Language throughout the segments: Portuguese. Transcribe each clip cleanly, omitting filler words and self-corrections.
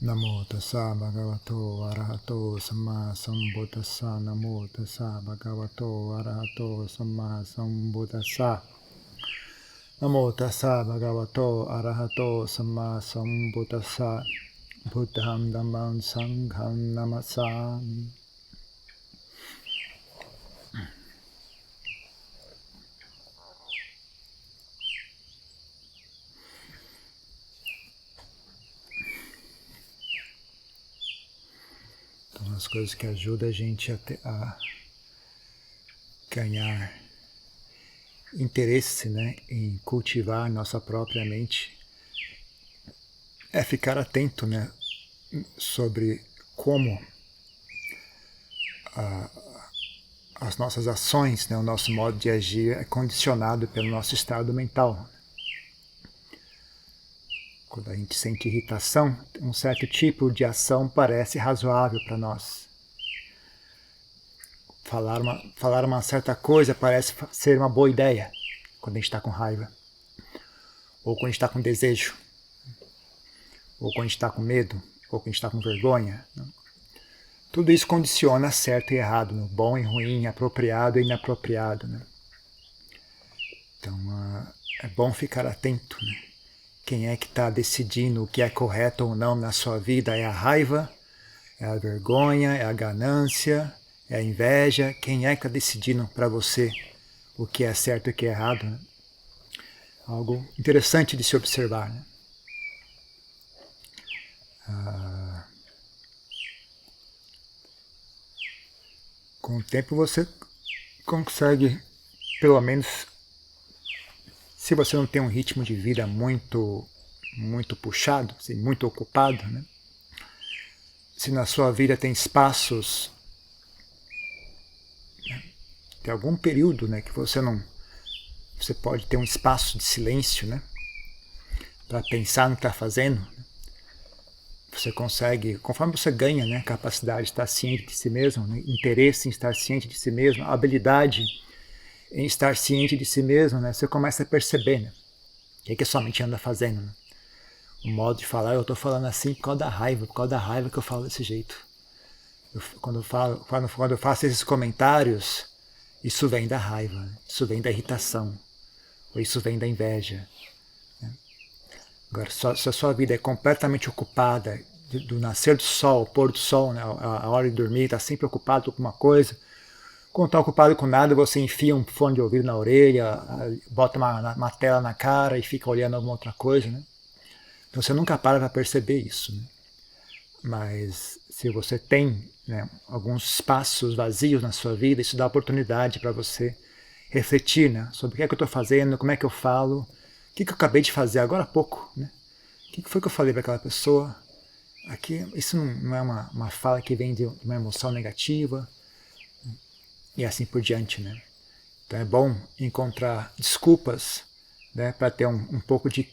Namo tassa bhagavato arahato samma sambuddhassa. Namo tassa bhagavato arahato samma sambuddhassa. Namo tassa bhagavato arahato samma sambuddhassa. Buddham dhammam sangham namasami. Então, as coisas que ajudam a gente a ganhar interesse, né, em cultivar nossa própria mente é ficar atento, né, sobre como as nossas ações, né, o nosso modo de agir é condicionado pelo nosso estado mental. Quando a gente sente irritação, um certo tipo de ação parece razoável para nós. Falar uma certa coisa parece ser uma boa ideia quando a gente está com raiva, ou quando a gente está com desejo, ou quando a gente está com medo, ou quando a gente está com vergonha. Tudo isso condiciona certo e errado, no bom e ruim, apropriado e inapropriado. Né? Então é bom ficar atento. Né? Quem é que está decidindo o que é correto ou não na sua vida? É a raiva? É a vergonha? É a ganância? É a inveja? Quem é que está decidindo para você o que é certo e o que é errado? Né? Algo interessante de se observar. Né? Com o tempo você consegue, pelo menos, se você não tem um ritmo de vida muito puxado, assim, muito ocupado, né? Se na sua vida tem espaços, né? Tem algum período, né, que você pode ter um espaço de silêncio, né, para pensar no que está fazendo. Né? Você consegue, conforme você ganha, né, capacidade de estar ciente de si mesmo, né, interesse em estar ciente de si mesmo, habilidade em estar ciente de si mesmo, né, você começa a perceber, né, o que a sua mente anda fazendo. Né? O modo de falar, eu estou falando assim por causa da raiva que eu falo desse jeito. Quando eu faço esses comentários, isso vem da raiva, né? Isso vem da irritação, ou isso vem da inveja. Né? Agora, se a sua vida é completamente ocupada, do nascer do sol, ao pôr do sol, né? A hora de dormir, está sempre ocupado com alguma coisa. Quando está ocupado com nada, você enfia um fone de ouvido na orelha, bota uma tela na cara e fica olhando alguma outra coisa. Né? Então você nunca para perceber isso. Né? Mas se você tem, né, alguns espaços vazios na sua vida, isso dá oportunidade para você refletir, né, sobre o que é que eu estou fazendo, como é que eu falo, o que eu acabei de fazer agora há pouco. Né? O que foi que eu falei para aquela pessoa? Aqui, isso não é uma fala que vem de uma emoção negativa, e assim por diante. Né? Então é bom encontrar desculpas, né, para ter um pouco de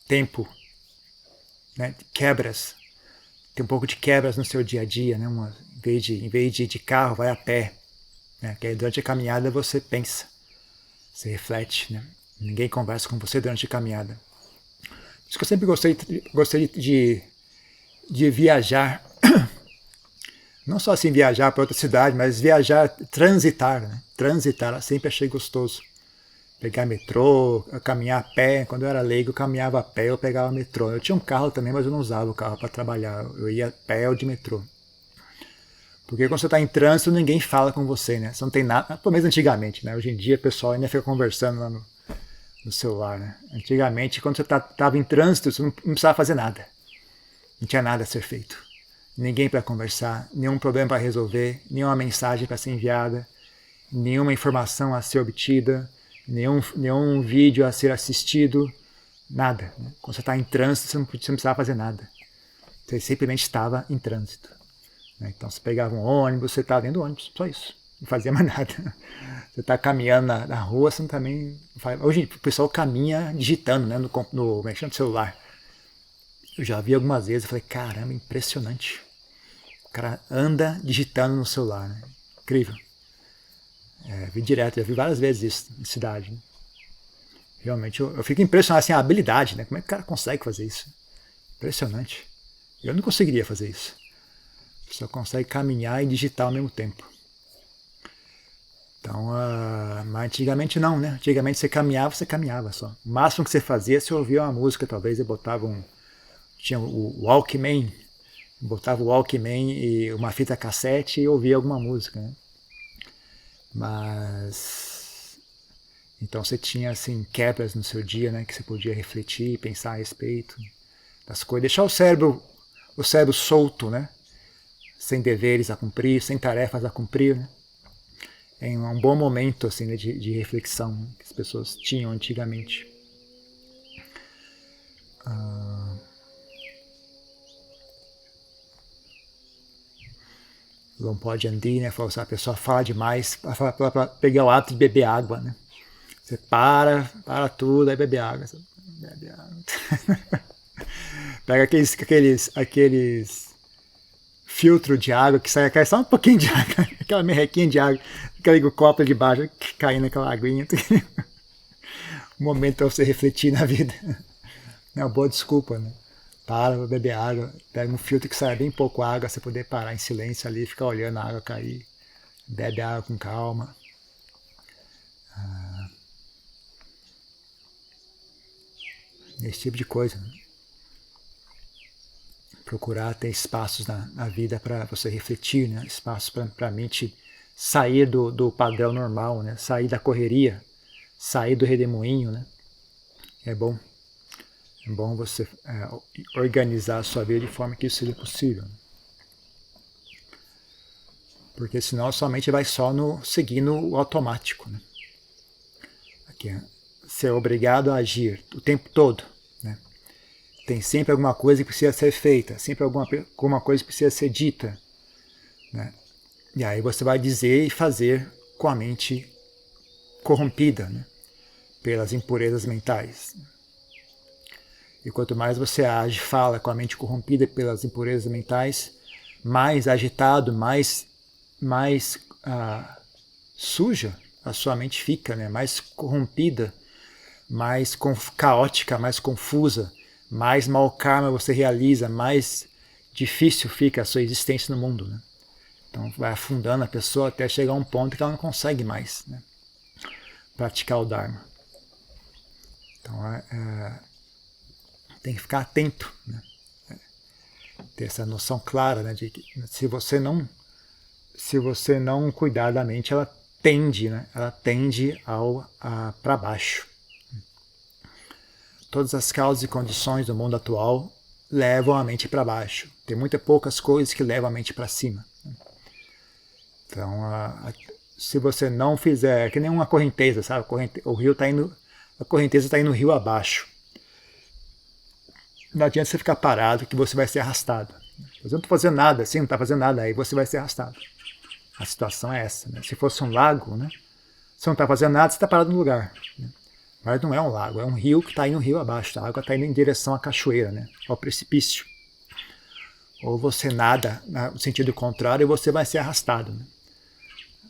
tempo, né, de quebras. Tem um pouco de quebras no seu dia a dia. Né, em vez de ir de carro, vai a pé. Né, porque aí durante a caminhada você pensa, você reflete. Né, ninguém conversa com você durante a caminhada. Por isso que eu sempre gostei de viajar. Não só assim viajar para outra cidade, mas viajar, transitar. Né? Transitar, eu sempre achei gostoso. Pegar metrô, caminhar a pé. Quando eu era leigo, eu caminhava a pé, eu pegava metrô. Eu tinha um carro também, mas eu não usava o carro para trabalhar. Eu ia a pé ou de metrô. Porque quando você está em trânsito, ninguém fala com você, né? Você não tem nada, pelo menos antigamente, né? Hoje em dia o pessoal ainda fica conversando lá no celular, né? Antigamente, quando você estava em trânsito, você não precisava fazer nada. Não tinha nada a ser feito. Ninguém para conversar, nenhum problema para resolver, nenhuma mensagem para ser enviada, nenhuma informação a ser obtida, nenhum vídeo a ser assistido, nada. Né? Quando você está em trânsito, você não precisava fazer nada. Você simplesmente estava em trânsito. Né? Então você pegava um ônibus, você estava dentro do ônibus, só isso. Não fazia mais nada. Você está caminhando na rua, você também faz. Hoje o pessoal caminha digitando, né, no celular. Eu já vi algumas vezes e falei, caramba, impressionante. O cara anda digitando no celular. Né? Incrível. Vi direto, já vi várias vezes isso na cidade. Né? Realmente, eu fico impressionado, assim, a habilidade, né? Como é que o cara consegue fazer isso? Impressionante. Eu não conseguiria fazer isso. Só consegue caminhar e digitar ao mesmo tempo. Então, mas antigamente não, né? Antigamente você caminhava só. O máximo que você fazia, você ouvia uma música, talvez, e botava tinha o Walkman, botava o Walkman e uma fita cassete e ouvia alguma música, né? Mas então você tinha assim quebras no seu dia, né, que você podia refletir, pensar a respeito das coisas, deixar o cérebro solto, né, sem deveres a cumprir, sem tarefas a cumprir, né? É um bom momento assim, né, de reflexão, né, que as pessoas tinham antigamente. Não pode andar, né? A pessoa fala demais para pegar o hábito de beber água, né? Você para tudo, aí bebe água. Bebe água. Pega aqueles filtros de água que cai só um pouquinho de água, aquela merrequinha de água, fica ali com o copo de baixo caindo naquela aguinha. Um momento para você refletir na vida. É uma boa desculpa, né? Para beber água, pega um filtro que sai bem pouco água, você poder parar em silêncio ali, ficar olhando a água cair, bebe água com calma. Esse tipo de coisa, né? Procurar ter espaços na vida para você refletir, né? Espaços para a mente sair do padrão normal, né? Sair da correria, sair do redemoinho, né? É bom você organizar a sua vida de forma que isso seja possível. Porque senão a sua mente vai só seguindo o automático, né? Aqui, ser obrigado a agir o tempo todo, né? Tem sempre alguma coisa que precisa ser feita, sempre alguma coisa que precisa ser dita, né? E aí você vai dizer e fazer com a mente corrompida, né? Pelas impurezas mentais. E quanto mais você age, fala com a mente corrompida pelas impurezas mentais, mais agitado, mais suja a sua mente fica, né? Mais corrompida, mais caótica, mais confusa, mais mau karma você realiza, mais difícil fica a sua existência no mundo, né? Então vai afundando a pessoa até chegar a um ponto que ela não consegue mais, né, praticar o Dharma. Então tem que ficar atento, né? Ter essa noção clara, né, de que se você não cuidar da mente, ela tende, né, para baixo. Todas as causas e condições do mundo atual levam a mente para baixo. Tem poucas coisas que levam a mente para cima. Então, se você não fizer, é que nem uma correnteza, sabe? O rio tá indo, a correnteza está indo no rio abaixo. Não adianta você ficar parado que você vai ser arrastado. Você não está fazendo nada, assim, não está fazendo nada, aí você vai ser arrastado. A situação é essa, né? Se fosse um lago, né? Você não está fazendo nada, você está parado no lugar, né? Mas não é um lago, é um rio que está indo no rio abaixo. A água está indo em direção à cachoeira, né? Ao precipício. Ou você nada no sentido contrário e você vai ser arrastado, né?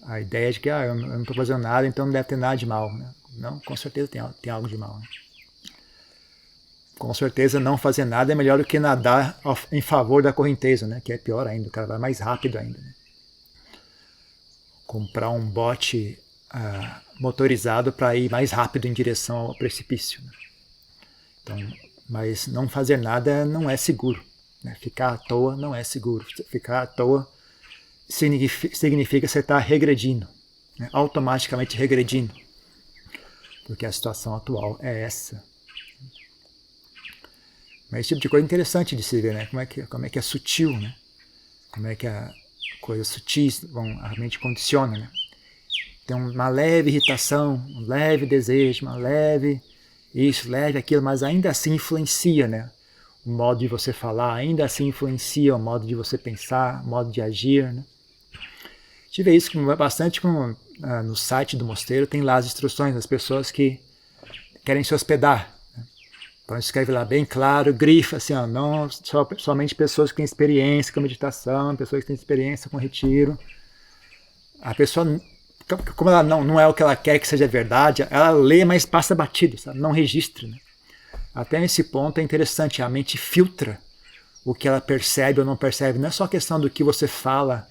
A ideia de que eu não estou fazendo nada, então não deve ter nada de mal, né? Não, com certeza tem algo de mal, né? Com certeza não fazer nada é melhor do que nadar em favor da correnteza, né? Que é pior ainda, o cara vai mais rápido ainda, né? Comprar um bote motorizado para ir mais rápido em direção ao precipício, né? Então, mas não fazer nada não é seguro, né? Ficar à toa não é seguro. Ficar à toa significa você estar regredindo, né? Automaticamente regredindo, porque a situação atual é essa. Mas esse tipo de coisa é interessante de se ver, né? Como é que é sutil, né? Como é que a coisas sutis a mente condiciona, né? Tem uma leve irritação, um leve desejo, uma leve isso, leve aquilo, mas ainda assim influencia, né? O modo de você falar, ainda assim influencia o modo de você pensar, o modo de agir, né? A gente vê isso bastante no site do mosteiro, tem lá as instruções das pessoas que querem se hospedar, né? Então escreve lá bem claro, grifa assim, ó, não, somente pessoas que têm experiência com meditação, pessoas que têm experiência com retiro. A pessoa como ela não é o que ela quer que seja verdade, ela lê, mas passa batido, sabe? Não registra, né? Até nesse ponto é interessante, a mente filtra o que ela percebe ou não percebe. Não é só a questão do que você fala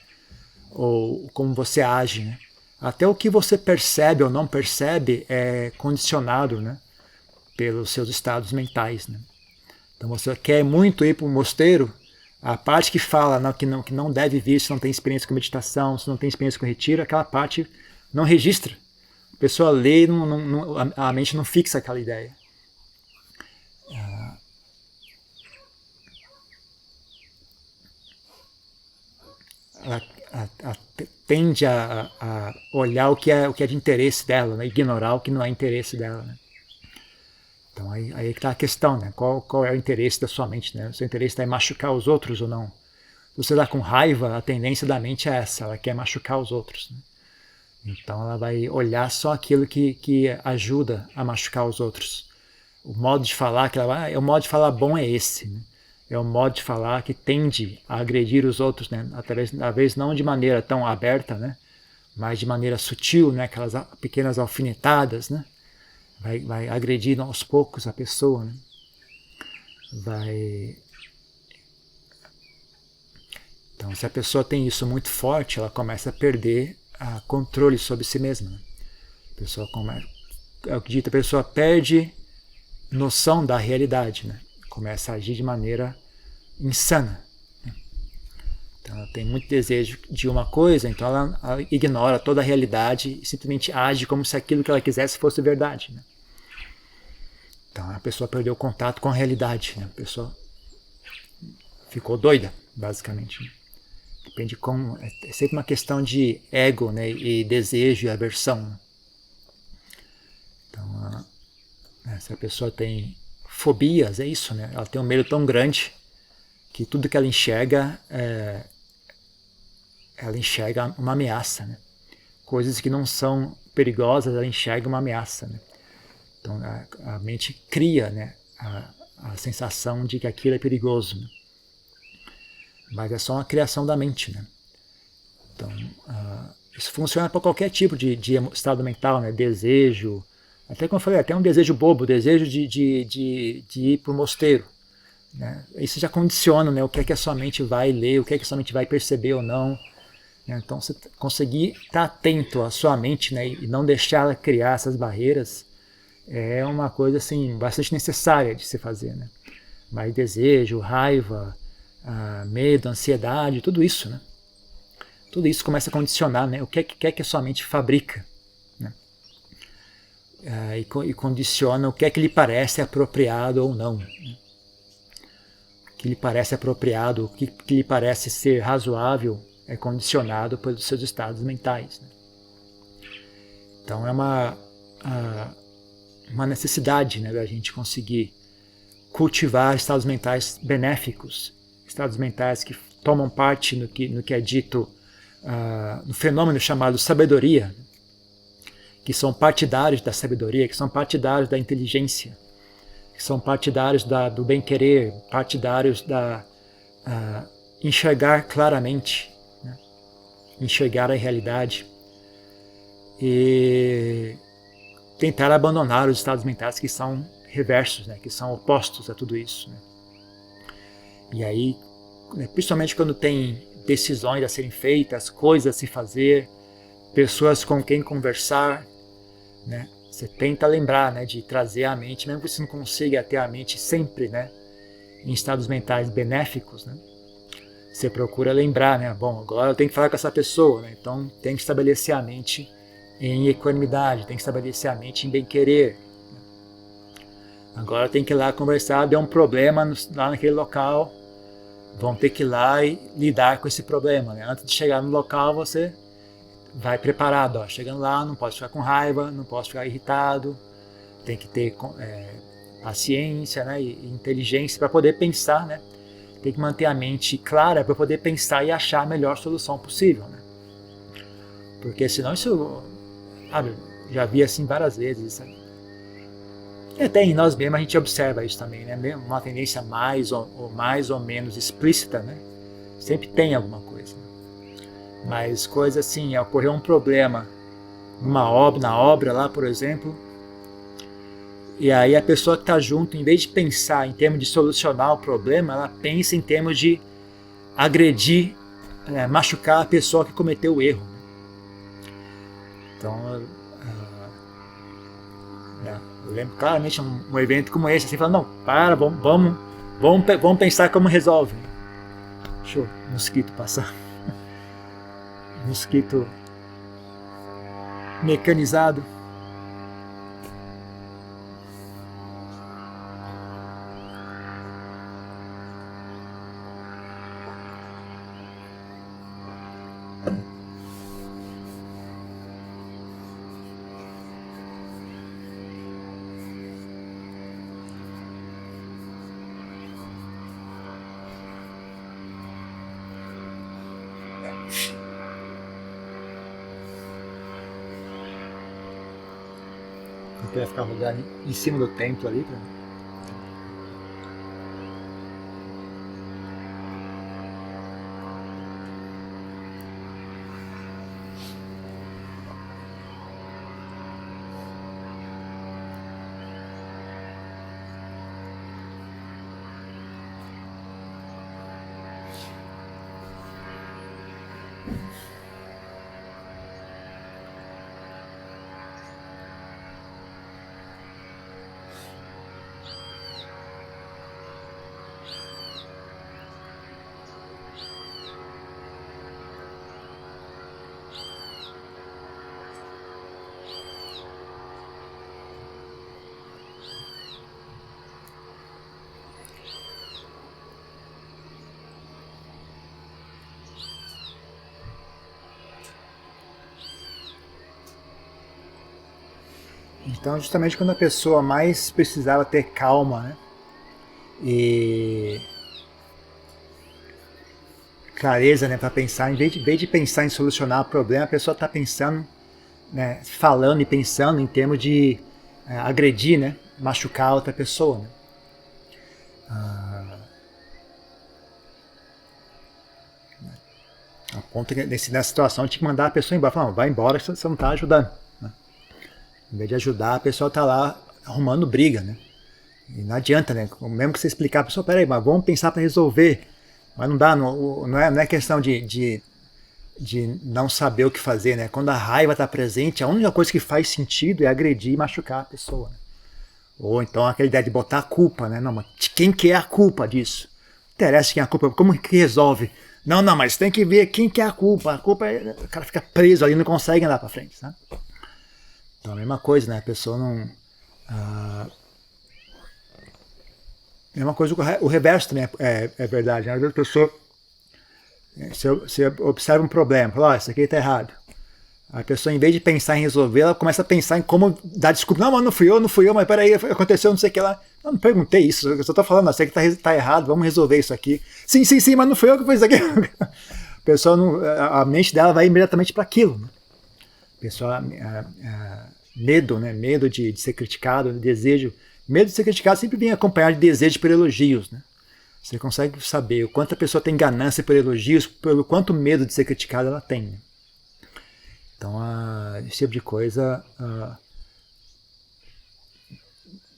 ou como você age, né? Até o que você percebe ou não percebe é condicionado, né, pelos seus estados mentais, né? Então você quer muito ir para o mosteiro, a parte que fala que não deve vir se não tem experiência com meditação, se não tem experiência com retiro, aquela parte não registra. A pessoa lê e a mente não fixa aquela ideia. Ela tende a olhar o que é de interesse dela, né? Ignorar o que não é interesse dela, né? Então aí que está a questão, né? Qual é o interesse da sua mente, né? O seu interesse está em machucar os outros ou não? Se você está com raiva, a tendência da mente é essa, ela quer machucar os outros, né? Então ela vai olhar só aquilo que ajuda a machucar os outros. O modo de falar que ela vai, o modo de falar bom é esse, né? É o modo de falar que tende a agredir os outros, né? Talvez não de maneira tão aberta, né? Mas de maneira sutil, né? Aquelas pequenas alfinetadas, né? Vai agredir aos poucos a pessoa, né? Então, se a pessoa tem isso muito forte, ela começa a perder a controle sobre si mesma, né? É o que dito, a pessoa perde noção da realidade, né? Começa a agir de maneira insana, né? Então ela tem muito desejo de uma coisa, então ela ignora toda a realidade e simplesmente age como se aquilo que ela quisesse fosse verdade, né? Então a pessoa perdeu o contato com a realidade, né? A pessoa ficou doida, basicamente, né? Depende de como, é sempre uma questão de ego, né? E desejo e aversão, né? Então se a pessoa tem fobias, é isso, né? Ela tem um medo tão grande que tudo que ela enxerga uma ameaça, né? Coisas que não são perigosas, ela enxerga uma ameaça, né? Então a mente cria, né, a sensação de que aquilo é perigoso, né? Mas é só uma criação da mente, né? Então isso funciona para qualquer tipo de estado mental, né? Desejo, até como eu falei, até um desejo bobo, desejo de ir para o mosteiro, né? Isso já condiciona, né, o que é que a sua mente vai ler, o que é que a sua mente vai perceber ou não, né? Então, você conseguir estar atento à sua mente, né, e não deixar ela criar essas barreiras é uma coisa assim, bastante necessária de se fazer, né? Mas desejo, raiva, medo, ansiedade, tudo isso, né? Tudo isso começa a condicionar, né, o que é que a sua mente fabrica, né? E condiciona o que é que lhe parece apropriado ou não, né? O que lhe parece apropriado, o que lhe parece ser razoável é condicionado pelos seus estados mentais, né? Então é uma necessidade, né, da gente conseguir cultivar estados mentais benéficos, estados mentais que tomam parte no que é dito no fenômeno chamado sabedoria, que são partidários da sabedoria, que são partidários da inteligência, que são partidários do bem-querer, partidários da enxergar claramente, né? Enxergar a realidade e tentar abandonar os estados mentais que são reversos, né? Que são opostos a tudo isso, né? E aí, principalmente quando tem decisões a serem feitas, coisas a se fazer, pessoas com quem conversar, né? Você tenta lembrar, né, de trazer a mente, mesmo que você não consiga ter a mente sempre, né, em estados mentais benéficos, né? Você procura lembrar, né? Bom, agora eu tenho que falar com essa pessoa, né? Então tem que estabelecer a mente em equanimidade, tem que estabelecer a mente em bem-querer. Agora tem que ir lá conversar, deu um problema lá naquele local, vão ter que ir lá e lidar com esse problema, né? Antes de chegar no local, você vai preparado, ó. Chegando lá, não posso ficar com raiva, não posso ficar irritado, tem que ter paciência, né, e inteligência para poder pensar, né? Tem que manter a mente clara para poder pensar e achar a melhor solução possível, né? Porque senão isso, sabe, já vi assim várias vezes, sabe? E até em nós mesmos a gente observa isso também, né? Uma tendência mais ou menos explícita, né? Sempre tem alguma coisa. Mas coisa assim, ocorreu um problema na obra lá, por exemplo, e aí a pessoa que está junto, em vez de pensar em termos de solucionar o problema, ela pensa em termos de agredir, machucar a pessoa que cometeu o erro. Então, eu lembro claramente um evento como esse, assim, falando, não, para, vamos pensar como resolve. Deixa o mosquito passar. Mosquito mecanizado. Eu queria ficar rodando em cima do templo ali. Então, justamente quando a pessoa mais precisava ter calma, né, e clareza, né, para pensar, em vez de pensar em solucionar o problema, a pessoa está pensando, né, falando e pensando em termos de agredir, né, machucar outra pessoa. Né. A ponto que nessa situação tinha que mandar a pessoa embora. Falar, vai embora, você não está ajudando. Né. Em vez de ajudar, a pessoa está lá arrumando briga, né? E não adianta, né? Mesmo que você explicar a pessoa, peraí, mas vamos pensar para resolver. Mas não dá, não é questão de não saber o que fazer, né? Quando a raiva está presente, a única coisa que faz sentido é agredir e machucar a pessoa. Né? Ou então aquela ideia de botar a culpa, né? Não, mas quem que é a culpa disso? Não interessa quem é a culpa, como que resolve? Não, mas tem que ver quem que é a culpa. A culpa é... O cara fica preso ali, não consegue andar para frente, né? Então a mesma coisa, né? A pessoa não... mesma coisa, o reverso também é verdade. Né? Às vezes a pessoa... Você observa um problema, fala, isso aqui está errado. A pessoa, em vez de pensar em resolver, ela começa a pensar em como dar desculpa. Não, mas não fui eu, mas peraí, aconteceu não sei o que lá. Não perguntei isso, eu só estou falando, isso aqui está errado, vamos resolver isso aqui. Sim, mas não fui eu que fiz isso aqui. A pessoa a mente dela vai imediatamente para aquilo. Né? A pessoa, medo, né? Medo de ser criticado, desejo. Medo de ser criticado sempre vem acompanhado de desejo por elogios. Né? Você consegue saber o quanto a pessoa tem ganância por elogios, pelo quanto medo de ser criticada ela tem. Né? Então, esse tipo de coisa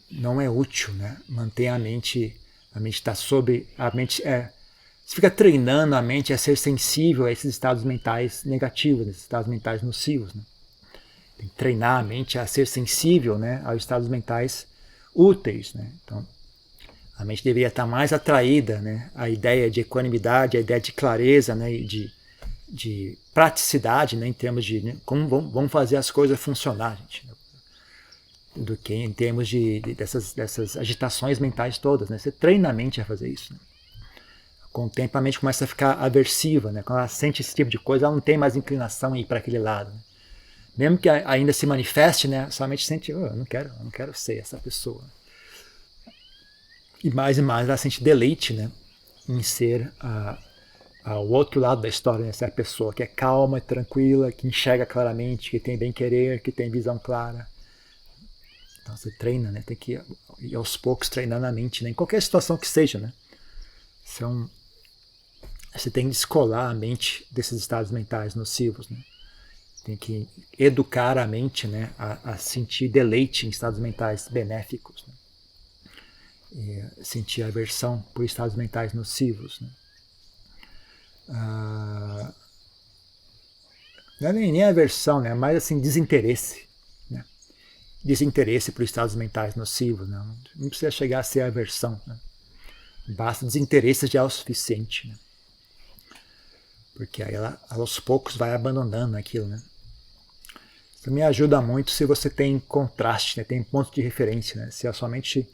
não é útil, né? Manter a mente está sobre... Você fica treinando a mente a ser sensível a esses estados mentais negativos, esses estados mentais nocivos. Né? Tem que treinar a mente a ser sensível, né, aos estados mentais úteis. Né? Então, a mente deveria estar mais atraída, né, à ideia de equanimidade, à ideia de clareza, né, e de praticidade, né, em termos de como vamos fazer as coisas funcionar, gente, né, do que em termos dessas agitações mentais todas. Né? Você treina a mente a fazer isso. Né? Com o tempo a mente começa a ficar aversiva. Né? Quando ela sente esse tipo de coisa, ela não tem mais inclinação a ir para aquele lado. Né? Mesmo que ainda se manifeste, né, sua mente sente, eu não quero ser essa pessoa. E mais ela sente deleite, né, em ser o outro lado da história, né, ser a pessoa que é calma, tranquila, que enxerga claramente, que tem bem-querer, que tem visão clara. Então você treina, né, tem que ir aos poucos treinando a mente, né, em qualquer situação que seja. Né. Você tem que descolar a mente desses estados mentais nocivos. Né. Tem que educar a mente, né, a sentir deleite em estados mentais benéficos, né, e sentir aversão por estados mentais nocivos, né. Não é nem aversão, né, mas assim, desinteresse. Né, desinteresse por estados mentais nocivos. Né, não precisa chegar a ser aversão. Né, basta desinteresse já é o suficiente. Né, porque aí ela aos poucos vai abandonando aquilo. Né. Também ajuda muito se você tem contraste, né? Tem ponto de referência. Né? Se a sua mente,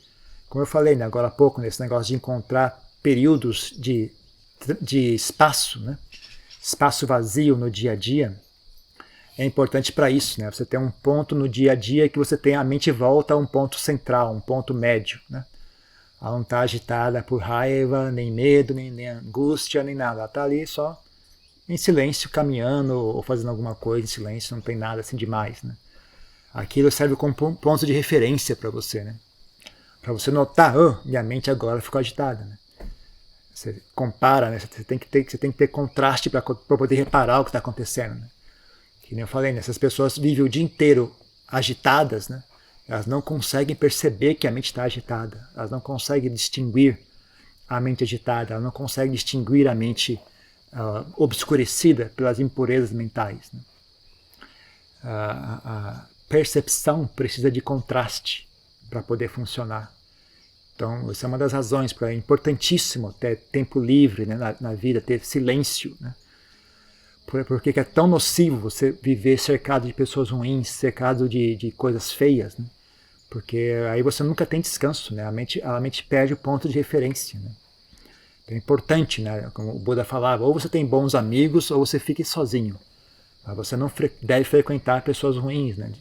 como eu falei, né, agora há pouco, nesse negócio de encontrar períodos de espaço, né? Espaço vazio no dia a dia, é importante para isso. Né? Você tem um ponto no dia a dia que você tem a mente volta a um ponto central, um ponto médio. Né? Ela não está agitada por raiva, nem medo, nem angústia, nem nada. Ela está ali só em silêncio, caminhando ou fazendo alguma coisa em silêncio, não tem nada assim demais. Né? Aquilo serve como ponto de referência para você. Né? Para você notar, minha mente agora ficou agitada. Né? Você compara, né? Você tem que ter contraste para poder reparar o que está acontecendo. Né? Que nem eu falei, né? Essas pessoas vivem o dia inteiro agitadas, né? Elas não conseguem perceber que a mente está agitada, elas não conseguem distinguir a mente agitada, elas não conseguem distinguir a mente obscurecida pelas impurezas mentais. Né? A percepção precisa de contraste para poder funcionar. Então, essa é uma das razões para é importantíssimo ter tempo livre, né, na vida, ter silêncio. Né? Porque é tão nocivo você viver cercado de pessoas ruins, cercado de coisas feias. Né? Porque aí você nunca tem descanso. Né? A mente perde o ponto de referência. Né? É importante, né? Como o Buda falava, ou você tem bons amigos ou você fique sozinho. Mas você não deve frequentar pessoas ruins, né?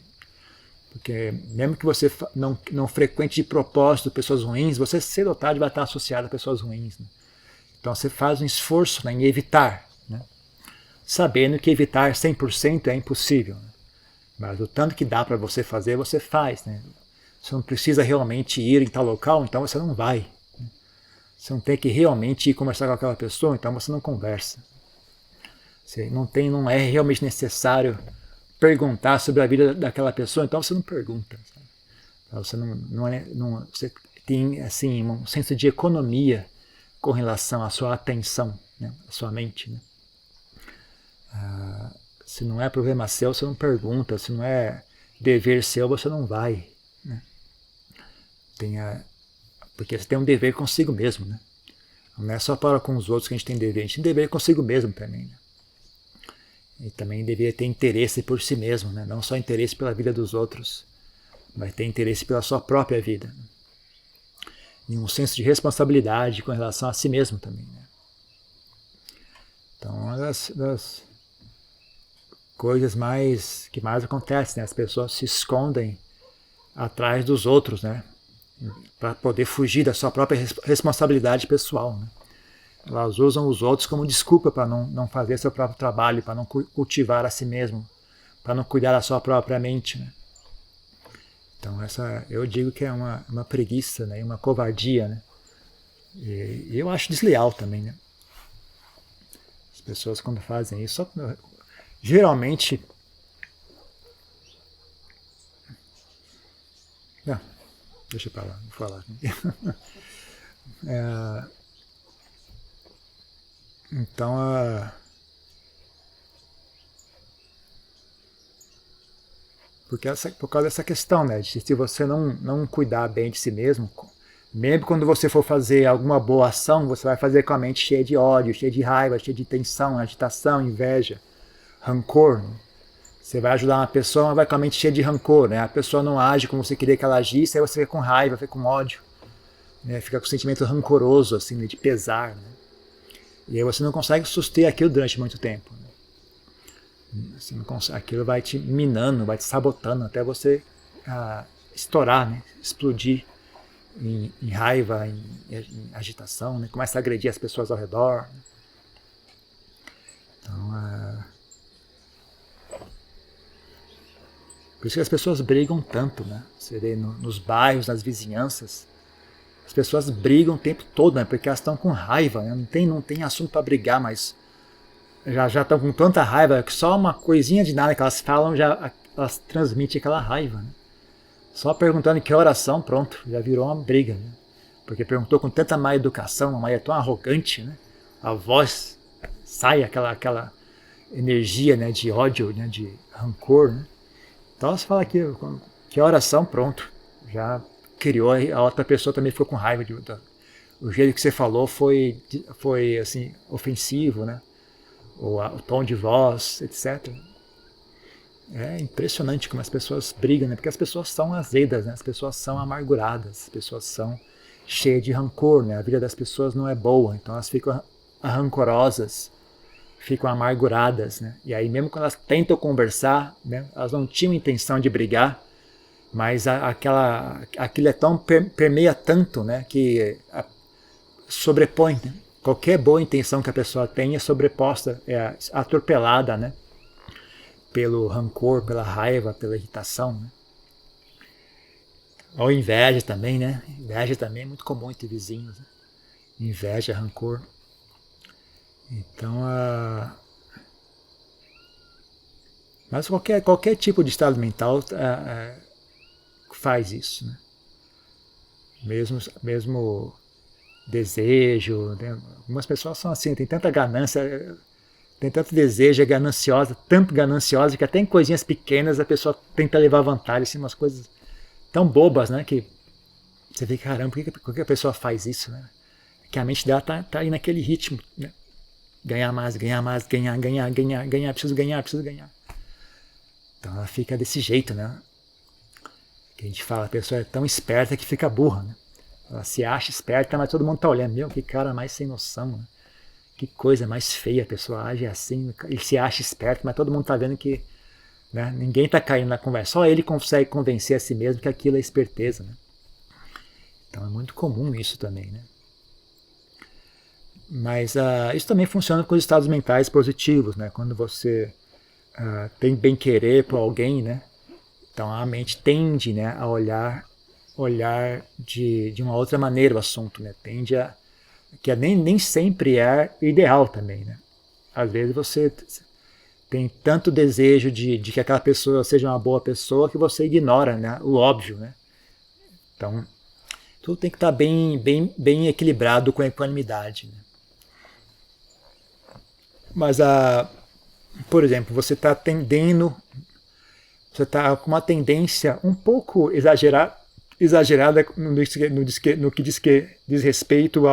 Porque mesmo que você não frequente de propósito pessoas ruins, você cedo ou tarde vai estar associado a pessoas ruins. Né? Então você faz um esforço, né, em evitar, né? Sabendo que evitar 100% é impossível. Né? Mas o tanto que dá para você fazer, você faz. Né? Você não precisa realmente ir em tal local, então você não vai. Você não tem que realmente ir conversar com aquela pessoa, então você não conversa. Você não é realmente necessário perguntar sobre a vida daquela pessoa, então você não pergunta. Você você tem assim um senso de economia com relação à sua atenção, né, à sua mente. Né? Se não é problema seu, você não pergunta. Se não é dever seu, você não vai. Né? Porque você tem um dever consigo mesmo, né? Não é só para com os outros que a gente tem dever, a gente tem dever consigo mesmo também. Né? E também deveria ter interesse por si mesmo, né? Não só interesse pela vida dos outros, mas ter interesse pela sua própria vida. Né? E um senso de responsabilidade com relação a si mesmo também. Né? Então, uma das coisas que mais acontecem, né? As pessoas se escondem atrás dos outros, né? Para poder fugir da sua própria responsabilidade pessoal. Né? Elas usam os outros como desculpa para não fazer seu próprio trabalho, para não cultivar a si mesmo, para não cuidar da sua própria mente. Né? Então eu digo que é uma preguiça, né? Uma covardia. Né? E eu acho desleal também. Né? As pessoas quando fazem isso, geralmente... Não, deixa para lá, vou falar. Então, por causa dessa questão, né, de se você não cuidar bem de si mesmo, mesmo quando você for fazer alguma boa ação, você vai fazer com a mente cheia de ódio, cheia de raiva, cheia de tensão, agitação, inveja, rancor. Né? Você vai ajudar uma pessoa, mas vai com a mente cheia de rancor. Né? A pessoa não age como você queria que ela agisse, aí você fica com raiva, fica com ódio. Né? Fica com um sentimento rancoroso, assim, de pesar. Né? E aí você não consegue suster aquilo durante muito tempo. Né? Você não consegue, aquilo vai te minando, vai te sabotando até você estourar, né? Explodir em raiva, em agitação, né? Começa a agredir as pessoas ao redor. Né? Então, por isso que as pessoas brigam tanto, né? Você vê nos bairros, nas vizinhanças, as pessoas brigam o tempo todo, né? Porque elas estão com raiva, né? Não tem assunto para brigar, mas já estão com tanta raiva que só uma coisinha de nada que elas falam, já elas transmitem aquela raiva. Né? Só perguntando que oração, pronto, já virou uma briga. Né? Porque perguntou com tanta má educação, uma Maria tão arrogante, né? A voz sai aquela energia, né, de ódio, né, de rancor. Né? Então você fala que oração, pronto, já criou, a outra pessoa também ficou com raiva. O jeito que você falou foi assim, ofensivo, né? O tom de voz, etc. É impressionante como as pessoas brigam, né? Porque as pessoas são azedas, né? As pessoas são amarguradas, as pessoas são cheias de rancor, né? A vida das pessoas não é boa, então elas ficam rancorosas, ficam amarguradas, né? E aí mesmo quando elas tentam conversar, né? Elas não tinham intenção de brigar, mas aquilo é tão permeia tanto, né? Que sobrepõe, né? Qualquer boa intenção que a pessoa tenha é sobreposta, é atropelada, né? Pelo rancor, pela raiva, pela irritação, né? Ou inveja também, né? Inveja também é muito comum entre vizinhos, né? Inveja, rancor. Então, mas qualquer tipo de estado mental faz isso, né? Mesmo desejo, né? Algumas pessoas são assim, tem tanta ganância, tem tanto desejo, é gananciosa, tanto gananciosa que até em coisinhas pequenas a pessoa tenta levar vantagem, assim, umas coisas tão bobas, né, que você vê, caramba, por que a pessoa faz isso, né? Que a mente dela tá aí naquele ritmo, né? Ganhar mais, ganhar, preciso ganhar. Então ela fica desse jeito, né? Que a gente fala, a pessoa é tão esperta que fica burra, né? Ela se acha esperta, mas todo mundo tá olhando. Meu, que cara mais sem noção, né? Que coisa mais feia, a pessoa age assim. Ele se acha esperto, mas todo mundo tá vendo que, né, ninguém tá caindo na conversa. Só ele consegue convencer a si mesmo que aquilo é esperteza, né? Então é muito comum isso também, né? Mas isso também funciona com os estados mentais positivos, né? Quando você tem bem-querer por alguém, né? Então a mente tende, né, a olhar de uma outra maneira o assunto, né? Tende a que nem sempre é ideal também, né? Às vezes você tem tanto desejo de que aquela pessoa seja uma boa pessoa que você ignora, né, o óbvio, né? Então tudo tem que estar bem equilibrado com a equanimidade, né? Mas por exemplo, você está com uma tendência um pouco exagerada no que diz respeito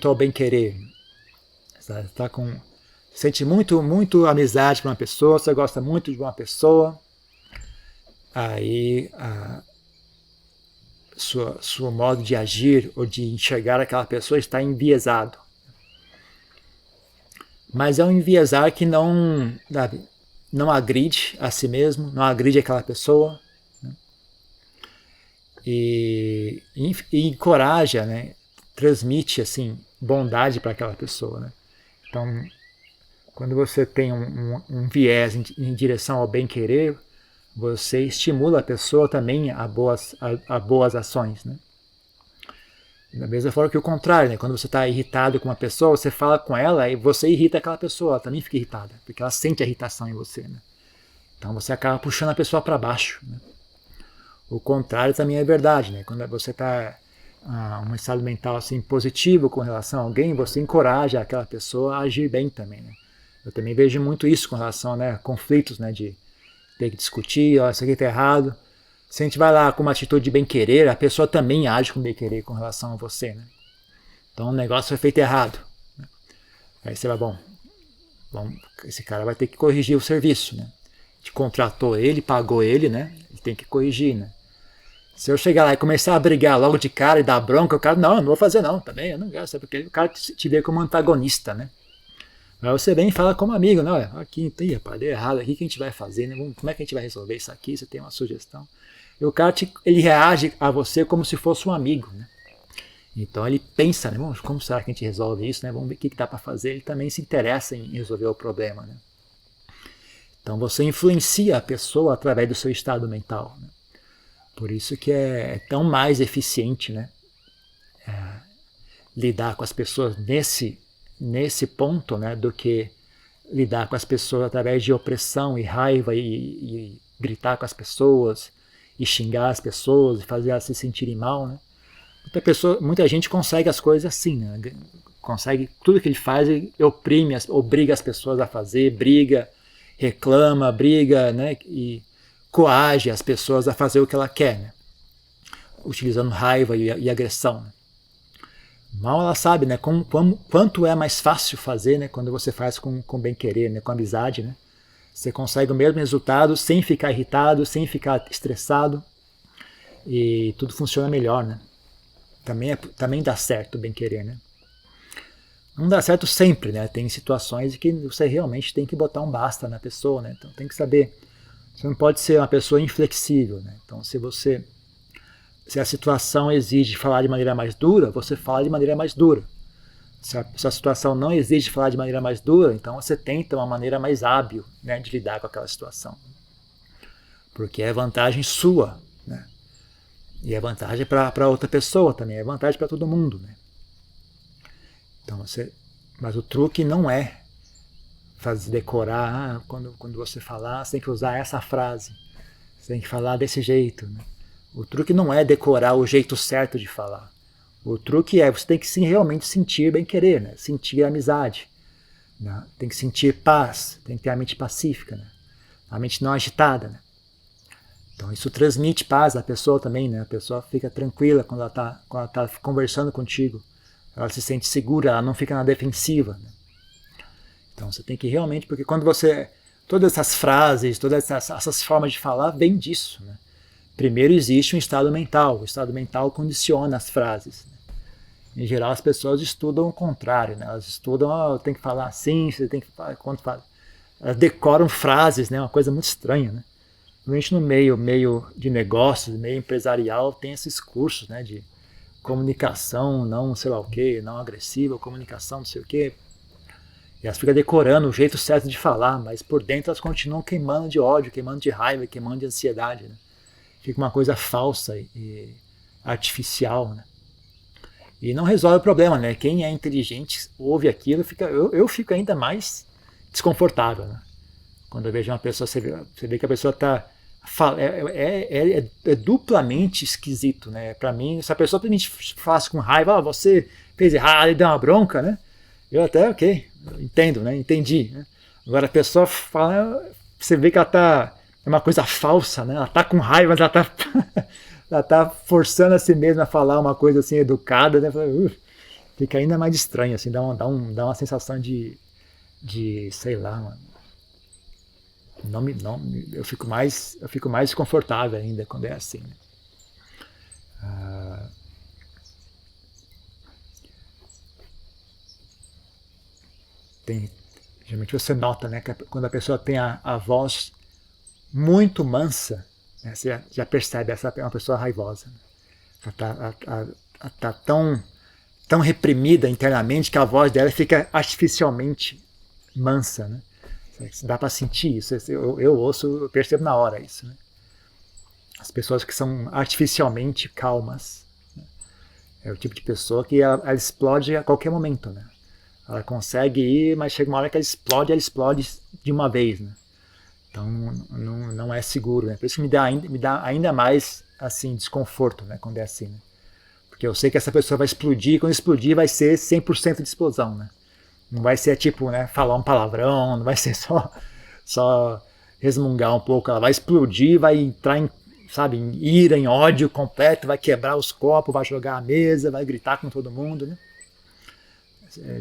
ao bem-querer. Você sente muito amizade com uma pessoa, você gosta muito de uma pessoa, aí seu modo de agir ou de enxergar aquela pessoa está enviesado. Mas é um enviesar que não agride a si mesmo, não agride aquela pessoa, né? E encoraja, né? Transmite assim bondade para aquela pessoa, né? Então, quando você tem um viés em direção ao bem-querer, você estimula a pessoa também a boas ações, né? Da mesma forma que o contrário, né? Quando você está irritado com uma pessoa, você fala com ela e você irrita aquela pessoa, ela também fica irritada, porque ela sente a irritação em você, né? Então você acaba puxando a pessoa para baixo, né? O contrário também é verdade, né? Quando você está um estado mental assim positivo com relação a alguém, você encoraja aquela pessoa a agir bem também, né? Eu também vejo muito isso com relação, né, a conflitos, né, de ter que discutir, ó, isso aqui está errado. Se a gente vai lá com uma atitude de bem-querer, a pessoa também age com bem-querer com relação a você, né? Então o negócio foi feito errado, né? Aí você vai, bom, esse cara vai ter que corrigir o serviço, né? A gente contratou ele, pagou ele, né? Ele tem que corrigir, né? Se eu chegar lá e começar a brigar logo de cara e dar bronca, o cara, não vou fazer não, também, eu não gosto, porque o cara te vê como antagonista, né? Aí você vem e fala como amigo, não, aqui, rapaz, deu errado aqui, o que a gente vai fazer, né? Como é que a gente vai resolver isso aqui? Você tem uma sugestão? E o cara ele reage a você como se fosse um amigo, né? Então ele pensa, né? Bom, como será que a gente resolve isso, né? Vamos ver o que dá para fazer. Ele também se interessa em resolver o problema, né? Então você influencia a pessoa através do seu estado mental, né? Por isso que é tão mais eficiente, né? lidar com as pessoas nesse ponto, né, do que lidar com as pessoas através de opressão e raiva e gritar com as pessoas e xingar as pessoas e fazer elas se sentirem mal, né? Muita gente consegue as coisas assim, né? Consegue tudo que ele faz e obriga as pessoas a fazer, briga, reclama, briga, né? E coage as pessoas a fazer o que ela quer, né? Utilizando raiva e agressão, né? Mal ela sabe, né, quanto é mais fácil fazer, né, quando você faz com bem-querer, né, com amizade, né? Você consegue o mesmo resultado sem ficar irritado, sem ficar estressado, e tudo funciona melhor, né? Também dá certo o bem-querer, né? Não dá certo sempre, né? Tem situações em que você realmente tem que botar um basta na pessoa, né? Então tem que saber. Você não pode ser uma pessoa inflexível, né? Então se a situação exige falar de maneira mais dura, você fala de maneira mais dura. Se a situação não exige falar de maneira mais dura, então você tenta uma maneira mais hábil, né, de lidar com aquela situação. Porque é vantagem sua, né? E é vantagem para outra pessoa também, é vantagem para todo mundo, né? Então mas o truque não é decorar, quando você falar, você tem que usar essa frase, você tem que falar desse jeito, né? O truque não é decorar o jeito certo de falar. O truque é você tem que realmente sentir bem-querer, né? Sentir amizade, né? Tem que sentir paz, tem que ter a mente pacífica, né? A mente não agitada, né? Então isso transmite paz à pessoa também, né? A pessoa fica tranquila quando ela tá conversando contigo. Ela se sente segura, ela não fica na defensiva, né? Então você tem que realmente, porque quando todas essas frases, todas essas formas de falar vêm disso, né? Primeiro existe um estado mental. O estado mental condiciona as frases. Em geral, as pessoas estudam o contrário, né? Elas estudam, tem que falar assim, você tem que falar, elas decoram frases, né? Uma coisa muito estranha, né? Principalmente no meio de negócios, meio empresarial, tem esses cursos, né? De comunicação, não sei lá o quê, não agressiva, comunicação, não sei o quê. E elas ficam decorando o jeito certo de falar, mas por dentro elas continuam queimando de ódio, queimando de raiva, queimando de ansiedade, né? Fica uma coisa falsa e artificial, né? E não resolve o problema, né? Quem é inteligente ouve aquilo, eu fico ainda mais desconfortável, né? Quando eu vejo uma pessoa, você vê que a pessoa está é duplamente esquisito, né? Para mim, se a pessoa me faz com raiva, você fez errado e deu uma bronca, né? Eu até, ok, entendo, né? Entendi, né? Agora a pessoa fala, você vê que ela tá é uma coisa falsa, né? Ela tá com raiva, mas ela tá forçando a si mesma a falar uma coisa assim educada, né? Fica ainda mais estranho, assim, dá uma sensação de sei lá, mano. Eu fico mais desconfortável ainda quando é assim, né? Geralmente você nota, né, que quando a pessoa tem a voz muito mansa, né, você já percebe, essa é uma pessoa raivosa, né? Ela está tão reprimida internamente que a voz dela fica artificialmente mansa, né? Dá para sentir isso, eu ouço, eu percebo na hora isso, né? As pessoas que são artificialmente calmas, né? É o tipo de pessoa que ela explode a qualquer momento, né? Ela consegue ir, mas chega uma hora que ela explode de uma vez, né? Então não é seguro, né? Por isso que me dá ainda mais assim desconforto, né, quando é assim, né? Porque eu sei que essa pessoa vai explodir, e quando explodir vai ser 100% de explosão, né? Não vai ser tipo, né, falar um palavrão, não vai ser só resmungar um pouco, ela vai explodir, vai entrar em ira, em ódio completo, vai quebrar os copos, vai jogar a mesa, vai gritar com todo mundo, né?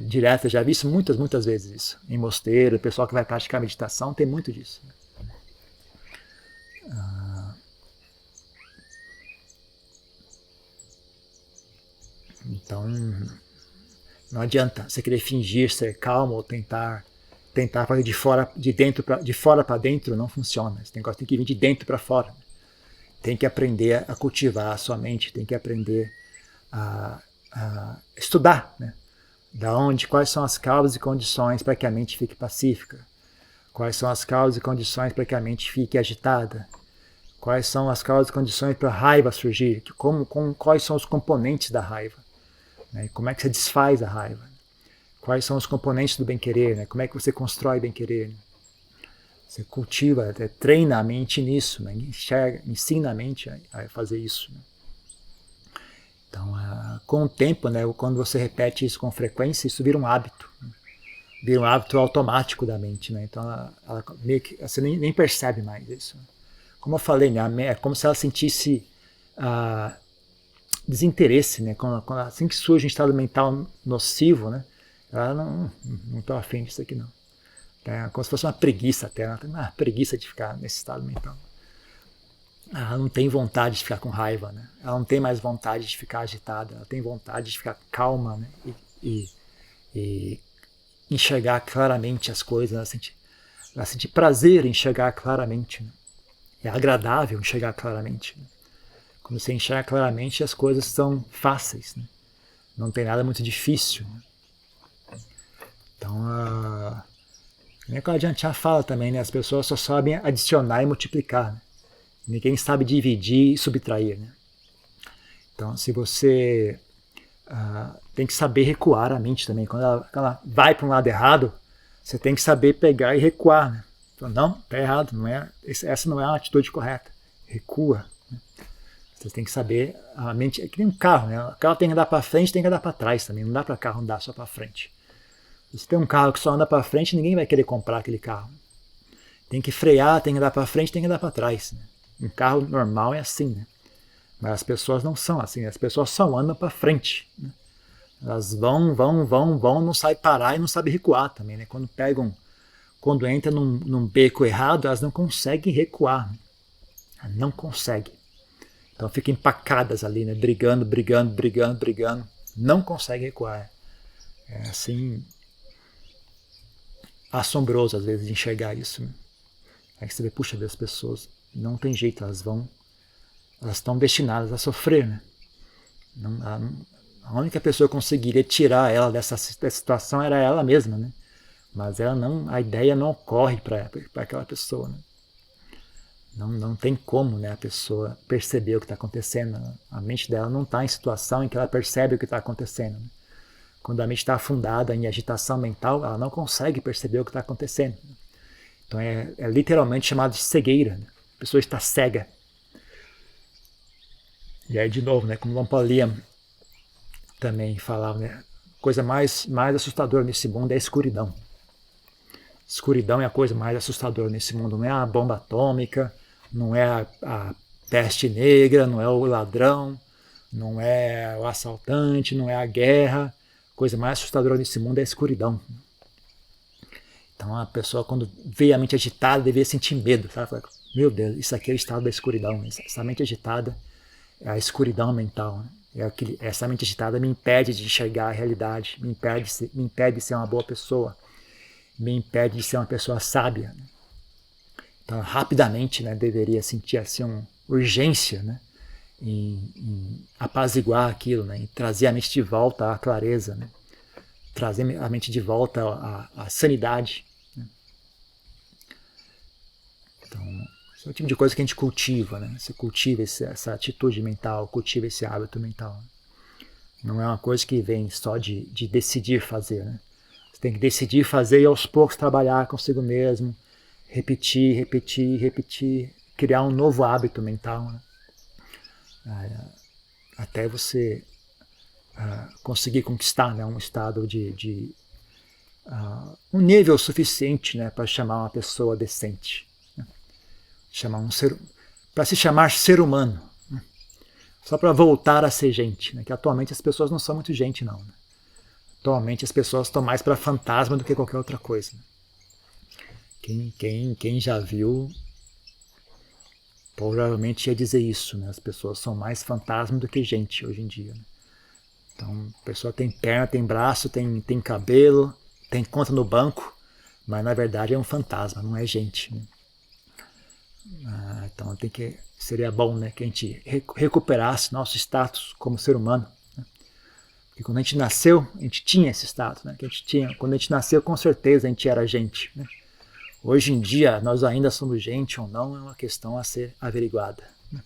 Direto, eu já vi isso muitas vezes isso. Em mosteiro, o pessoal que vai praticar meditação tem muito disso. Então, não adianta você querer fingir ser calmo ou tentar fazer de fora para dentro, não funciona. Esse negócio tem que vir de dentro para fora. Tem que aprender a cultivar a sua mente, tem que aprender a estudar, né? Quais são as causas e condições para que a mente fique pacífica? Quais são as causas e condições para que a mente fique agitada? Quais são as causas e condições para a raiva surgir? Quais são os componentes da raiva? né? Como é que você desfaz a raiva? Quais são os componentes do bem-querer? Né? Como é que você constrói bem-querer? Né? Você cultiva, treina a mente nisso, né? Ensina a mente a fazer isso. Né? Então, com o tempo, né, quando você repete isso com frequência, isso vira um hábito. Né? Vira um hábito automático da mente. Né? Então, ela meio que, você nem percebe mais isso. Né? Como eu falei, né, é como se ela sentisse desinteresse. Né? Assim que surge um estado mental nocivo, né, ela não estou afim disso aqui não. É como se fosse uma preguiça até. Ela tem uma preguiça de ficar nesse estado mental. Ela não tem vontade de ficar com raiva, né? Ela não tem mais vontade de ficar agitada. Ela tem vontade de ficar calma, né? E enxergar claramente as coisas. Ela sente prazer em enxergar claramente. Né? É agradável enxergar claramente. Né? Quando você enxerga claramente, as coisas são fáceis. Né? Não tem nada muito difícil. Né? Então, nem o Ajahn Chah fala também, né? As pessoas só sabem adicionar e multiplicar. Né? Ninguém sabe dividir e subtrair. Né? Então, se você tem que saber recuar a mente também. Quando ela vai para um lado errado, você tem que saber pegar e recuar. Né? Então, não, está errado. Essa não é a atitude correta. Recua. Né? Você tem que saber, a mente é que nem um carro. Né? O carro tem que andar para frente, tem que andar para trás também. Não dá para o carro andar só para frente. Se você tem um carro que só anda para frente, ninguém vai querer comprar aquele carro. Tem que frear, tem que andar para frente, tem que andar para trás. Né? Um carro normal é assim, né? Mas as pessoas não são assim, as pessoas só andam para frente. Né? Elas vão, não sabem parar e não sabem recuar também. Né? Quando entram num beco errado, elas não conseguem recuar. Né? Não conseguem. Então ficam empacadas ali, né? brigando. Não conseguem recuar. É assim, assombroso às vezes de enxergar isso. Né? Aí você vê, puxa, as pessoas não tem jeito, elas estão destinadas a sofrer. Né? A única pessoa que conseguiria tirar ela dessa situação era ela mesma, né? Mas a ideia não ocorre para aquela pessoa. Né? Não tem como, né, a pessoa perceber o que está acontecendo. Né? A mente dela não está em situação em que ela percebe o que está acontecendo. Né? Quando a mente está afundada em agitação mental, ela não consegue perceber o que está acontecendo. Então é literalmente chamado de cegueira. Né? A pessoa está cega. E aí, de novo, né, como Lampaliam também falava, né, a coisa mais assustadora nesse mundo é a escuridão. Escuridão é a coisa mais assustadora nesse mundo. Não é a bomba atômica, não é a peste negra, não é o ladrão, não é o assaltante, não é a guerra. A coisa mais assustadora nesse mundo é a escuridão. Então a pessoa, quando vê a mente agitada, deveria sentir medo. Sabe? Meu Deus, isso aqui é o estado da escuridão. Essa mente agitada é a escuridão mental. Né? Essa mente agitada me impede de enxergar a realidade, me impede de ser uma boa pessoa, me impede de ser uma pessoa sábia. Né? Então, rapidamente, né, deveria sentir assim, uma urgência, né, em apaziguar aquilo, né, em trazer a mente de volta à clareza, né, trazer a mente de volta à sanidade. Né? Então, esse é o tipo de coisa que a gente cultiva. Né? Você cultiva essa atitude mental, cultiva esse hábito mental. Né? Não é uma coisa que vem só de decidir fazer. Né? Você tem que decidir fazer e aos poucos trabalhar consigo mesmo, repetir, criar um novo hábito mental. Né? Até você conseguir conquistar, né, um estado de um nível suficiente, né, para chamar uma pessoa decente. Né? Para se chamar ser humano. Né? Só para voltar a ser gente. Né? Que atualmente as pessoas não são muito gente, não. Né? Atualmente as pessoas estão mais para fantasma do que qualquer outra coisa. Né? Quem já viu provavelmente ia dizer isso. Né? As pessoas são mais fantasma do que gente hoje em dia. Né? Então, a pessoa tem perna, tem braço, tem cabelo, tem conta no banco, mas na verdade é um fantasma, não é gente. Né? Então seria bom, né, que a gente recuperasse nosso status como ser humano. Né? Porque quando a gente nasceu, a gente tinha esse status. Né, que a gente tinha. Quando a gente nasceu, com certeza a gente era gente. Né? Hoje em dia, nós ainda somos gente ou não, é uma questão a ser averiguada. Né?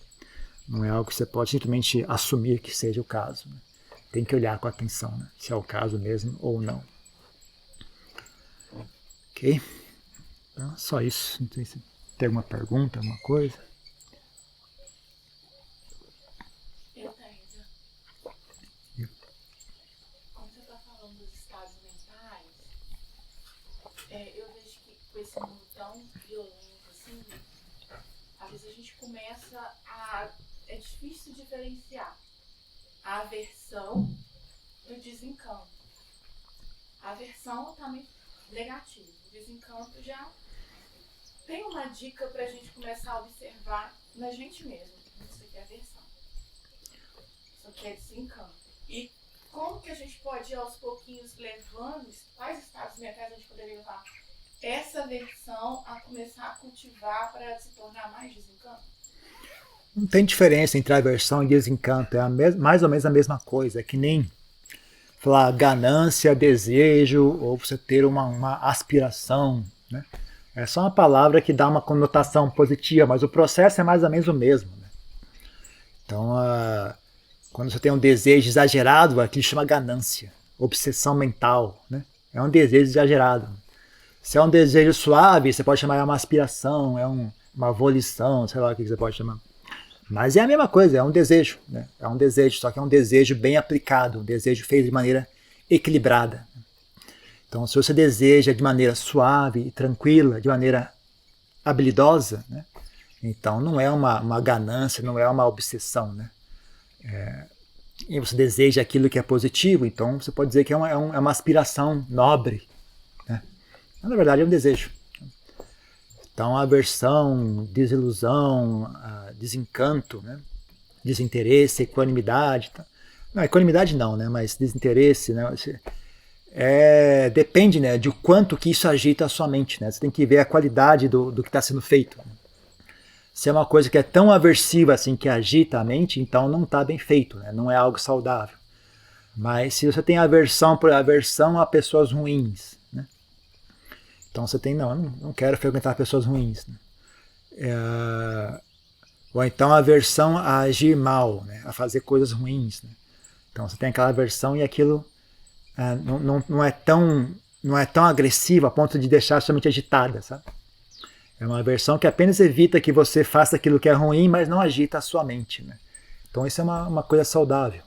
Não é algo que você pode simplesmente assumir que seja o caso. Né? tem que olhar com atenção, né? Se é o caso mesmo ou não. Ok? Então, só isso. Não sei se tem alguma pergunta, alguma coisa. Eu tenho. Como você está falando dos estados mentais, eu vejo que com esse mundo tão violento assim, às vezes a gente começa a... É difícil diferenciar a aversão do desencanto. A aversão é totalmente negativa. O desencanto já tem uma dica para a gente começar a observar na gente mesmo. Isso aqui é aversão. Isso aqui é desencanto. E como que a gente pode ir aos pouquinhos levando, quais estados mentais a gente poderia levar essa aversão a começar a cultivar para se tornar mais desencanto? Não tem diferença entre aversão e desencanto, é mais ou menos a mesma coisa, é que nem falar ganância, desejo, ou você ter uma aspiração, né? É só uma palavra que dá uma conotação positiva, mas o processo é mais ou menos o mesmo, né? Então, quando você tem um desejo exagerado, aquilo chama ganância, obsessão mental, né? É um desejo exagerado. Se é um desejo suave, você pode chamar de uma aspiração, uma volição, sei lá o que você pode chamar. Mas é a mesma coisa, é um desejo, né? É um desejo, só que é um desejo bem aplicado, um desejo feito de maneira equilibrada. Então, se você deseja de maneira suave e tranquila, de maneira habilidosa, né? Então não é uma ganância, não é uma obsessão, né? E você deseja aquilo que é positivo, então você pode dizer que é uma aspiração nobre, né? Mas, na verdade é um desejo. Então, aversão, desilusão, desencanto, né? Desinteresse, equanimidade. Não, equanimidade não, né? Mas desinteresse, né? Depende, né, de quanto que isso agita a sua mente, né? Você tem que ver a qualidade do que está sendo feito. Se é uma coisa que é tão aversiva assim, que agita a mente, então não está bem feito, né? Não é algo saudável. Mas se você tem aversão a pessoas ruins, né? Então você tem, não quero frequentar pessoas ruins, né? Ou então a aversão a agir mal, né? A fazer coisas ruins, né? Então você tem aquela aversão e aquilo não é tão agressivo a ponto de deixar a sua mente agitada, sabe? É uma aversão que apenas evita que você faça aquilo que é ruim, mas não agita a sua mente, né? Então isso é uma coisa saudável.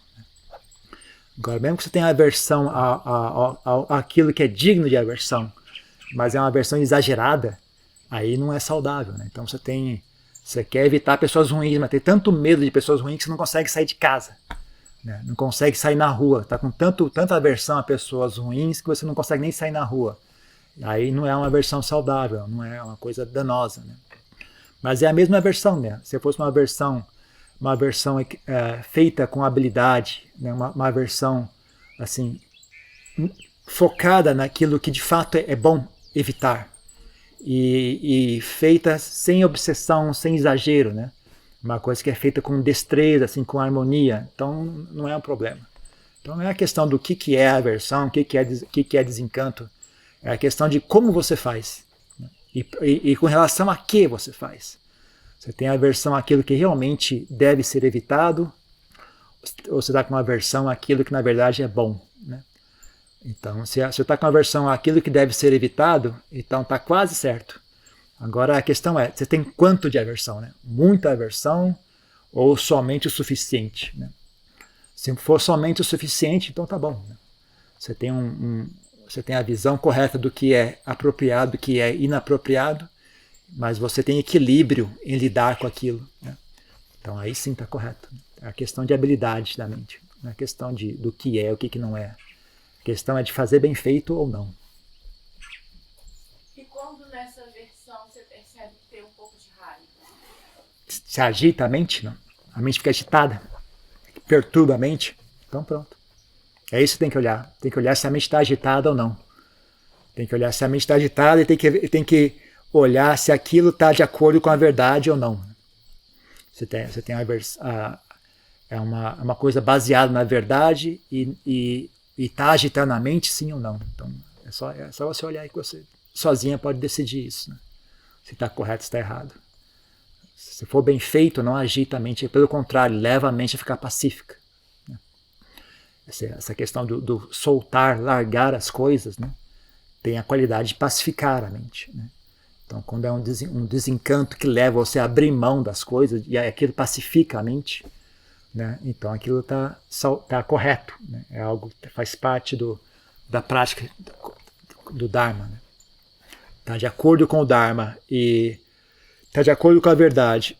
Agora, mesmo que você tenha aversão àquilo que é digno de aversão, mas é uma aversão exagerada, aí não é saudável, né? Então você quer evitar pessoas ruins, mas tem tanto medo de pessoas ruins que você não consegue sair de casa, né? Não consegue sair na rua, está com tanta aversão a pessoas ruins que você não consegue nem sair na rua. Aí não é uma aversão saudável, não é uma coisa danosa, né? Mas é a mesma aversão, né? Se fosse uma aversão feita com habilidade, né? Uma aversão assim, focada naquilo que de fato é bom evitar e feita sem obsessão, sem exagero, né? Uma coisa que é feita com destreza, assim, com harmonia. Então não é um problema. Então não é a questão do que é aversão, o que é desencanto. É a questão de como você faz, né? E com relação a que você faz. Você tem aversão àquilo que realmente deve ser evitado, ou você está com aversão àquilo que na verdade é bom, né? Então, se você está com aversão àquilo que deve ser evitado, então está quase certo. Agora a questão é, você tem quanto de aversão, né? Muita aversão ou somente o suficiente, né? Se for somente o suficiente, então tá bom, né? Você tem você tem a visão correta do que é apropriado, do que é inapropriado, mas você tem equilíbrio em lidar com aquilo, né? Então aí sim está correto. É a questão de habilidade da mente, não é a questão do que é, o que não é. A questão é de fazer bem feito ou não. E quando nessa versão você percebe que tem um pouco de raiva? Se agita a mente, não? A mente fica agitada, perturba a mente, então pronto. É isso que tem que olhar. Tem que olhar se a mente está agitada ou não. Tem que olhar se a mente está agitada e tem que olhar se aquilo está de acordo com a verdade ou não. Você tem uma coisa baseada na verdade e está agitando a mente, sim ou não. Então é só você olhar e que você sozinha pode decidir isso, né? Se está correto, se está errado. Se for bem feito, não agita a mente, pelo contrário, leva a mente a ficar pacífica. essa questão do soltar, largar as coisas, né, tem a qualidade de pacificar a mente, né? Então, quando é um desencanto que leva você a abrir mão das coisas e aquilo pacifica a mente, né, então aquilo tá correto, né? É algo que faz parte da prática do Dharma, né? Tá de acordo com o Dharma e tá de acordo com a verdade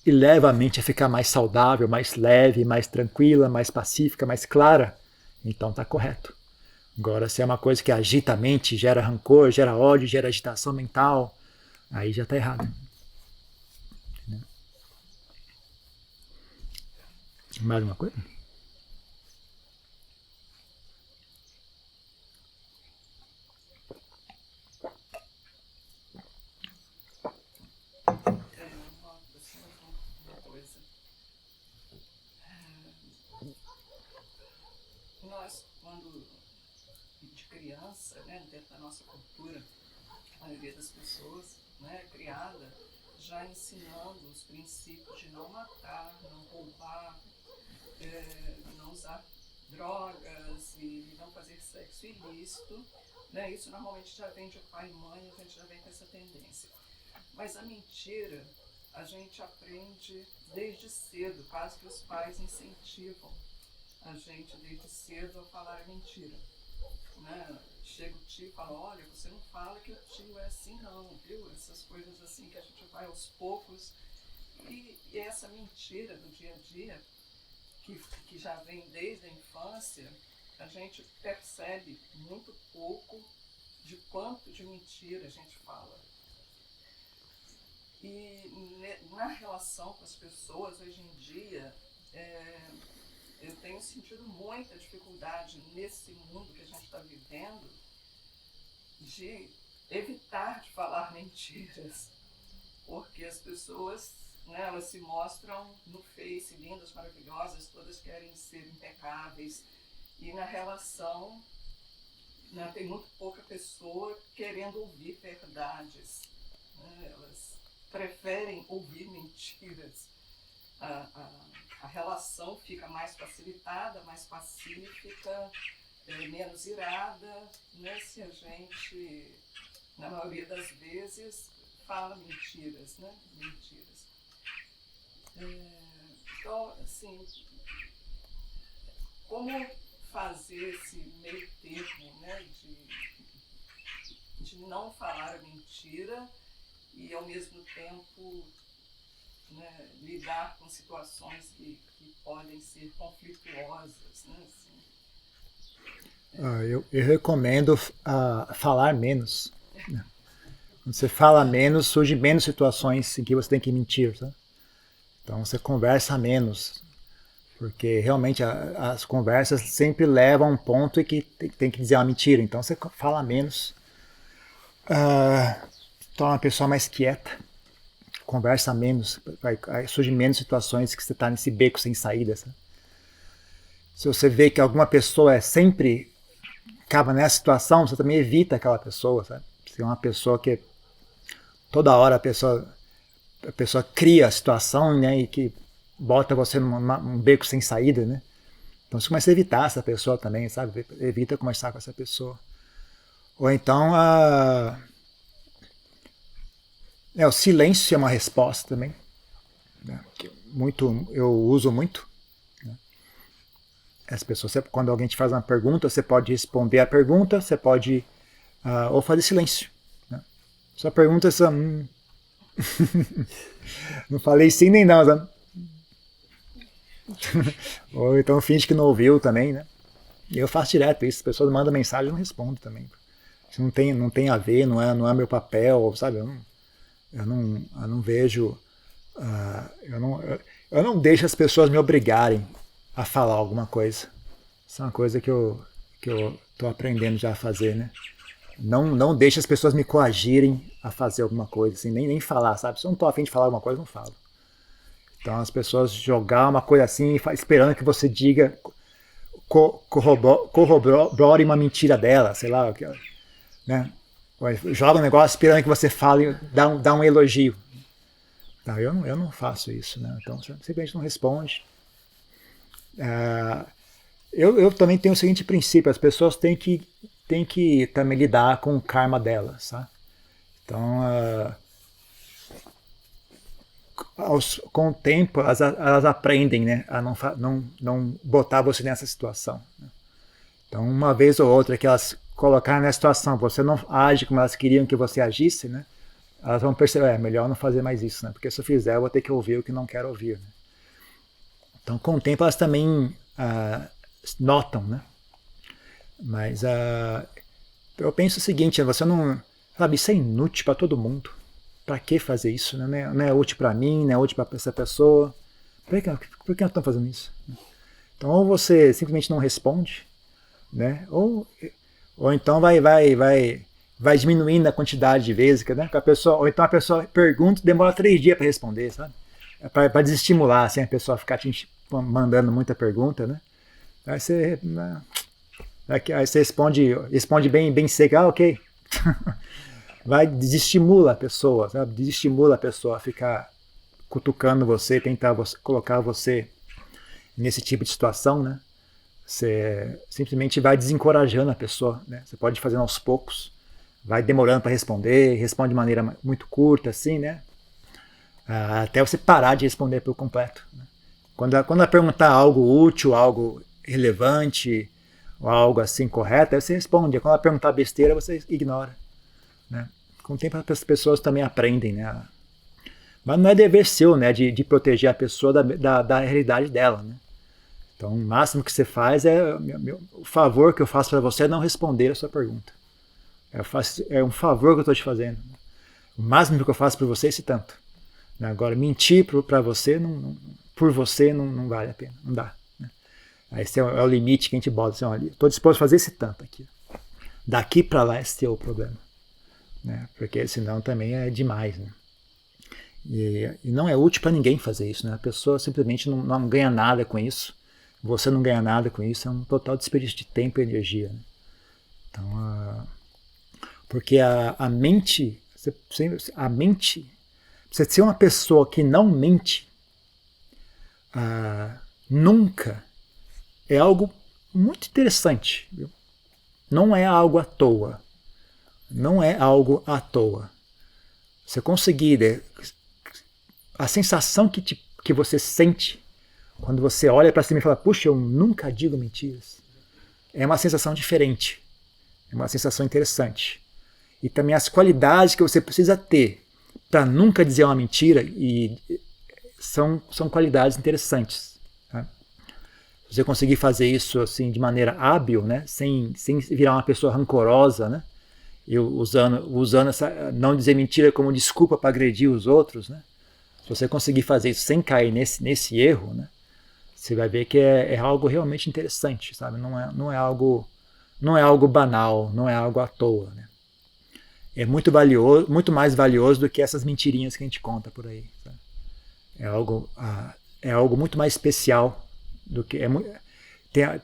e leva a mente a ficar mais saudável, mais leve, mais tranquila, mais pacífica, mais clara, então tá correto. Agora, se é uma coisa que agita a mente, gera rancor, gera ódio, gera agitação mental, aí já está errado. Mais uma coisa? Nós, quando de criança, né, dentro da nossa cultura, a maioria das pessoas, né, criada já ensinando os princípios de não matar, não roubar, não usar drogas e não fazer sexo ilícito, né? Isso normalmente já vem de pai e mãe, a gente já vem com essa tendência. Mas a mentira a gente aprende desde cedo, quase que os pais incentivam a gente desde cedo a falar a mentira, né? Chega o tio e fala, olha, você não fala que o tio é assim não, viu? Essas coisas assim que a gente vai aos poucos. E essa mentira do dia a dia, que já vem desde a infância, a gente percebe muito pouco de quanto de mentira a gente fala. E na relação com as pessoas, hoje em dia, eu tenho sentido muita dificuldade nesse mundo que a gente está vivendo de evitar de falar mentiras, porque as pessoas, né, elas se mostram no Face lindas, maravilhosas, todas querem ser impecáveis, e na relação, né, tem muito pouca pessoa querendo ouvir verdades, né, elas preferem ouvir mentiras. A relação fica mais facilitada, mais pacífica, menos irada, né, se a gente, na maioria das vezes, fala mentiras, né? Mentiras. Então, assim, como fazer esse meio termo, né, de não falar a mentira e, ao mesmo tempo, né, lidar com situações que podem ser conflituosas, né, assim. Eu recomendo falar menos. Quando você fala menos, surgem menos situações em que você tem que mentir. Tá? Então você conversa menos, porque realmente as conversas sempre levam a um ponto em que tem que dizer uma mentira. Então você fala menos, torna uma pessoa mais quieta, conversa menos, surgem menos situações que você está nesse beco sem saída. Sabe? Se você vê que alguma pessoa sempre acaba nessa situação, você também evita aquela pessoa, sabe? Se é uma pessoa que toda hora a pessoa cria a situação, né, e que bota você num beco sem saída, né? Então você começa a evitar essa pessoa também, sabe? Evita conversar com essa pessoa. Ou então o silêncio é uma resposta também, né? Eu uso muito. As pessoas, quando alguém te faz uma pergunta, você pode responder a pergunta, você pode ou fazer silêncio. Né? Só pergunta só. Não falei sim nem não. Sabe? Ou então finge que não ouviu também. Né? E eu faço direto isso. As pessoas mandam mensagem e eu não respondo também. Isso não tem a ver, não é meu papel, sabe? Eu não vejo. Eu não deixo as pessoas me obrigarem a falar alguma coisa. Isso é uma coisa que eu estou aprendendo já a fazer, né? Não deixe as pessoas me coagirem a fazer alguma coisa, assim, nem falar, sabe? Se eu não estou a fim de falar alguma coisa, eu não falo. Então as pessoas jogar uma coisa assim, esperando que você diga, corrobore uma mentira dela, sei lá, né? Joga um negócio esperando que você fale, dá um elogio. Não, eu não faço isso, né? Então você simplesmente não responde. Eu também tenho o seguinte princípio, as pessoas têm que também lidar com o karma delas, sabe? Então, com o tempo, elas aprendem, né, a não botar você nessa situação. Né? Então, uma vez ou outra que elas colocarem nessa situação, você não age como elas queriam que você agisse, né? Elas vão perceber, é melhor não fazer mais isso, né? Porque se eu fizer, eu vou ter que ouvir o que não quero ouvir. Né? Então, com o tempo, elas também notam, né? Mas eu penso o seguinte, você não... Sabe, isso é inútil para todo mundo. Para que fazer isso? Né? Não é útil para mim, não é útil para essa pessoa. Por que nós estamos fazendo isso? Então, ou você simplesmente não responde, né? Ou então vai diminuindo a quantidade de vezes, né? Ou então a pessoa pergunta e demora 3 dias para responder, sabe? Para desestimular, assim, a pessoa ficar te mandando muita pergunta, né? Aí você responde bem seco, ok. Desestimula a pessoa, sabe? Desestimula a pessoa a ficar cutucando você, tentar colocar você nesse tipo de situação, né? Você simplesmente vai desencorajando a pessoa, né? Você pode ir fazendo aos poucos, vai demorando para responder, responde de maneira muito curta, assim, né? Até você parar de responder por completo. Né? Quando ela perguntar algo útil, algo relevante, ou algo assim correto, aí você responde. Quando ela perguntar besteira, você ignora. Né? Com o tempo as pessoas também aprendem, né? Mas não é dever seu, né, de proteger a pessoa da realidade dela, né? Então, o máximo que você faz o favor que eu faço para você é não responder a sua pergunta. É um favor que eu estou te fazendo. O máximo que eu faço por você é esse tanto. Agora, mentir para você, por você, não vale a pena, não dá. Né? Esse é o limite que a gente bota. Assim, estou disposto a fazer esse tanto aqui. Daqui para lá, esse é o problema. Né? Porque senão também é demais. Né? E não é útil para ninguém fazer isso. Né? A pessoa simplesmente não ganha nada com isso. Você não ganha nada com isso. É um total desperdício de tempo e energia. Né? Então, porque a mente, você ser uma pessoa que não mente, nunca, é algo muito interessante. Viu? Não é algo à toa. Não é algo à toa. Você conseguir, a sensação que você sente quando você olha para cima e fala, puxa, eu nunca digo mentiras, é uma sensação diferente. É uma sensação interessante. E também as qualidades que você precisa ter para nunca dizer uma mentira são qualidades interessantes. Tá? Se você conseguir fazer isso assim de maneira hábil, né, sem virar uma pessoa rancorosa, né, usando essa não dizer mentira como desculpa para agredir os outros, né, se você conseguir fazer isso sem cair nesse erro, né, você vai ver que é algo realmente interessante, sabe? Não é algo banal, não é algo à toa, né? É muito valioso, muito mais valioso do que essas mentirinhas que a gente conta por aí. Sabe? É algo muito mais especial do que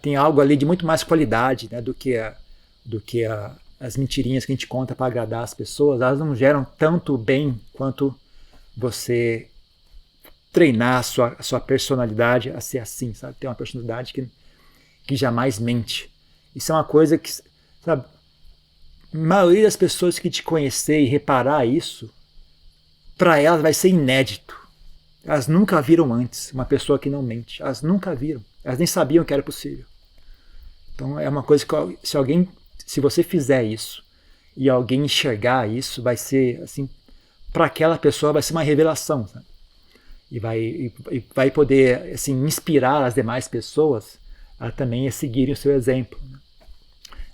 tem algo ali de muito mais qualidade, né, do que as mentirinhas que a gente conta para agradar as pessoas. Elas não geram tanto bem quanto você treinar a sua personalidade a ser assim, sabe? Ter uma personalidade que jamais mente. Isso é uma coisa que, sabe, a maioria das pessoas que te conhecer e reparar isso, para elas vai ser inédito. Elas nunca viram antes uma pessoa que não mente. Elas nunca viram. Elas nem sabiam que era possível. Então é uma coisa que se você fizer isso e alguém enxergar isso, vai ser assim, para aquela pessoa vai ser uma revelação, sabe? E vai poder assim, inspirar as demais pessoas a também seguirem o seu exemplo. Né?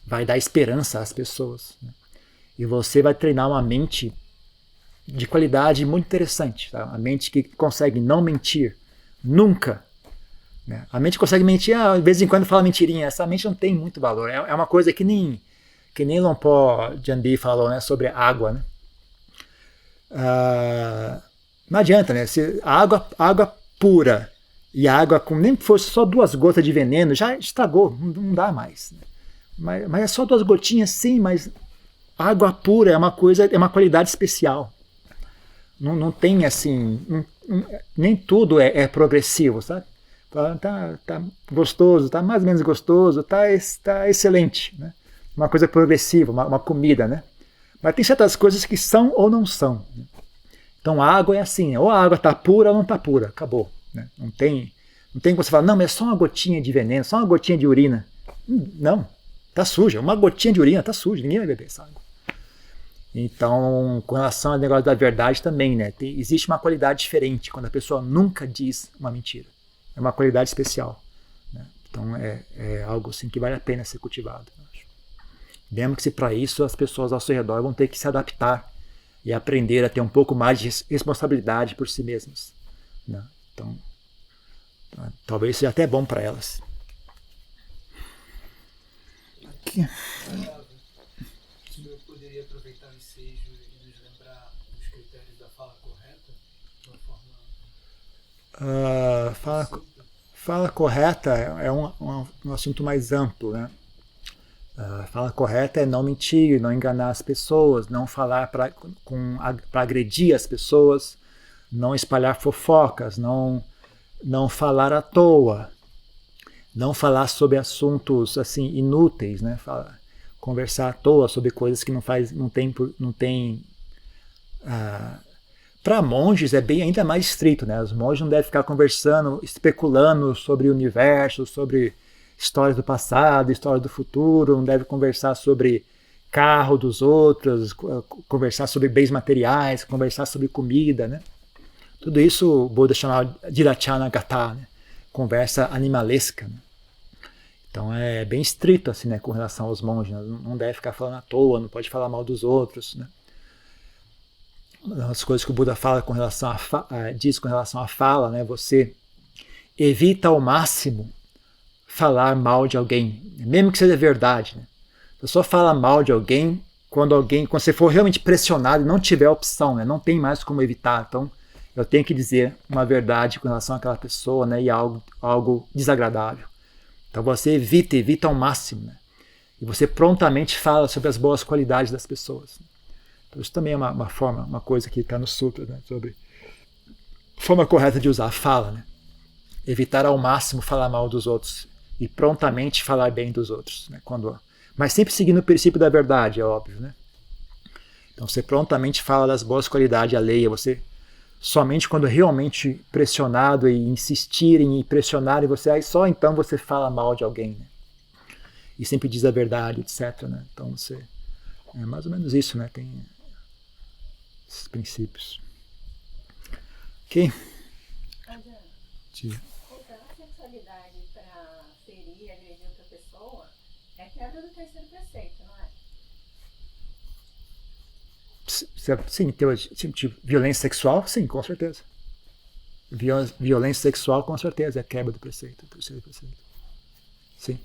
Vai dar esperança às pessoas. Né? E você vai treinar uma mente de qualidade muito interessante. Tá? A mente que consegue não mentir nunca. Né? A mente consegue mentir, de vez em quando fala mentirinha. Essa mente não tem muito valor. É uma coisa que nem Lompo Jandi falou, né, sobre a água. Né? Não adianta, né? Se a água pura e a água com nem que fosse só 2 gotas de veneno, já estragou, não dá mais. Né? Mas é só 2 gotinhas, sim, mas água pura é uma qualidade especial. Não tem assim, nem tudo é progressivo, sabe? Fala, tá gostoso, tá mais ou menos gostoso, tá excelente, né? Uma coisa progressiva, uma comida, né? Mas tem certas coisas que são ou não são. Né? Então a água é assim, ou a água está pura ou não está pura, acabou. Né? Não tem que você falar, não, mas é só uma gotinha de veneno, só uma gotinha de urina. Não, está suja, uma gotinha de urina está suja, ninguém vai beber essa água. Então, com relação ao negócio da verdade também, né? Existe uma qualidade diferente quando a pessoa nunca diz uma mentira. É uma qualidade especial. Né? Então é algo assim que vale a pena ser cultivado. Lembre-se que para isso as pessoas ao seu redor vão ter que se adaptar e aprender a ter um pouco mais de responsabilidade por si mesmas. Né? Então, talvez seja até bom para elas. Aqui. O senhor poderia aproveitar o ensejo e nos lembrar dos critérios da fala correta? De uma forma Fala correta é um assunto mais amplo, né? Fala correta é não mentir, não enganar as pessoas, não falar para agredir as pessoas, não espalhar fofocas, não falar à toa, não falar sobre assuntos assim inúteis, né? Conversar à toa sobre coisas que não tem para monges é bem ainda mais estrito, né? Os monges não devem ficar conversando, especulando sobre o universo, sobre histórias do passado, história do futuro, não deve conversar sobre carro dos outros, conversar sobre bens materiais, conversar sobre comida, né? Tudo isso o Buda chamava de Dirachanagata, né? Conversa animalesca. Né? Então é bem estrito assim, né, com relação aos monges, né? Não deve ficar falando à toa, não pode falar mal dos outros. Né? Uma das coisas que o Buda fala com relação diz com relação à fala, né? Você evita ao máximo falar mal de alguém, mesmo que seja verdade. Né? Você só fala mal de alguém quando você for realmente pressionado e não tiver opção, né? Não tem mais como evitar. Então, eu tenho que dizer uma verdade com relação àquela pessoa, né? E algo desagradável. Então, você evita ao máximo. Né? E você prontamente fala sobre as boas qualidades das pessoas. Então, isso também é uma coisa que está no Sutra, né? Sobre a forma correta de usar a fala. Né? Evitar ao máximo falar mal dos outros. E prontamente falar bem dos outros. Né? Mas sempre seguindo o princípio da verdade, é óbvio. Né? Então você prontamente fala das boas qualidades alheias. Você somente quando realmente pressionado e insistirem e pressionarem você, aí só então você fala mal de alguém. Né? E sempre diz a verdade, etc. Né? Então é mais ou menos isso, né? Tem esses princípios. Ok? Tia. Quebra do terceiro preceito, não é? Sim, tipo, violência sexual, sim, com certeza. Violência sexual, com certeza, é quebra do preceito, do terceiro preceito. Sim.